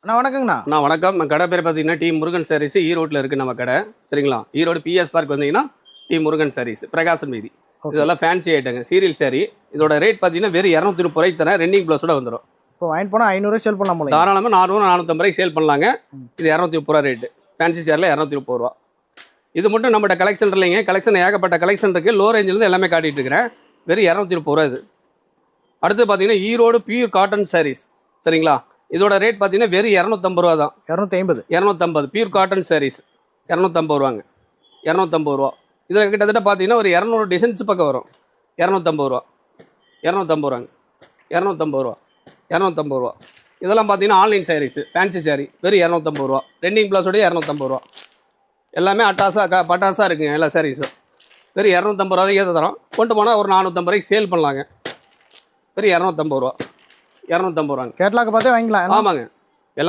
அண்ணா வணக்கங்கண்ணா. வணக்கம். நம்ம கடை பேர் பார்த்தீங்கன்னா டி முருகன் சாரீஸ், ஈரோட்டில் இருக்குது நம்ம கடை. சரிங்களா? ஈரோடு பிஎஸ் பார்க் வந்தீங்கன்னா டி முருகன் சாரீஸ், பிரகாசன் வீதி. இதெல்லாம் ஃபேன்சி ஐட்டங்க, சீரியல் சாரி. இதோட ரேட் பார்த்தீங்கன்னா வெறும் 230 ரூபாய்க்கு தரேன். ரன்னிங் ப்ளஸோட வந்துடும். இப்போ வாங்கிட்டு போனால் 500 சேல் பண்ணலாம் போல. தாராளமாக 400 450 ரூபாய்க்கு சேல் பண்ணலாங்க. இது 230 ரூபா ரேட்டு. ஃபேன்சி சேரில் 230 ரூபா. இது மட்டும் நம்மகிட்ட கலெக்ஷன் இல்லைங்க. கலெக்ஷன் ஏகப்பட்ட கலெக்ஷன் இருக்குது. லோ ரேஞ்சிலேருந்து எல்லாமே காட்டிகிட்டு இருக்கிறேன். வெறும் 230 ரூபா இது. அடுத்து பார்த்தீங்கன்னா ஈரோடு பியூர் காட்டன் சாரீஸ். சரிங்களா? இதோட ரேட் பார்த்தீங்கன்னா வெறும் 250 ரூபா தான். 250 பியூர் காட்டன் சாரீஸ் 250 ரூபாங்க. 250 ரூபா. இதில் கிட்டத்தட்ட பார்த்தீங்கன்னா ஒரு 200 டிசைன்ஸ் பக்கம் வரும். 250 ரூபா. 250 ரூபாங்க. 250 ரூபா. 250 ரூபா. இதெல்லாம் பார்த்தீங்கன்னா ஆன்லைன் சாரீஸ், ஃபேன்சி சாரீ. வெறும் 250 ரூபா. ரெண்டிங் ப்ளஸோடய 250 ரூபா. எல்லாமே பட்டாசாக இருக்குங்க எல்லா சாரீஸும். வெறும் 250 ரூபாய்க்கு ஏற்ற தரோம். கொண்டு போனால் ஒரு 450 ரூபாய்க்கு சேல் பண்ணலாங்க. வெறும் 250 ரூபா. 250 ரூபாங்க. கேட்லாக் பார்த்தே வாங்கிக்கலாம். ஆமாங்க.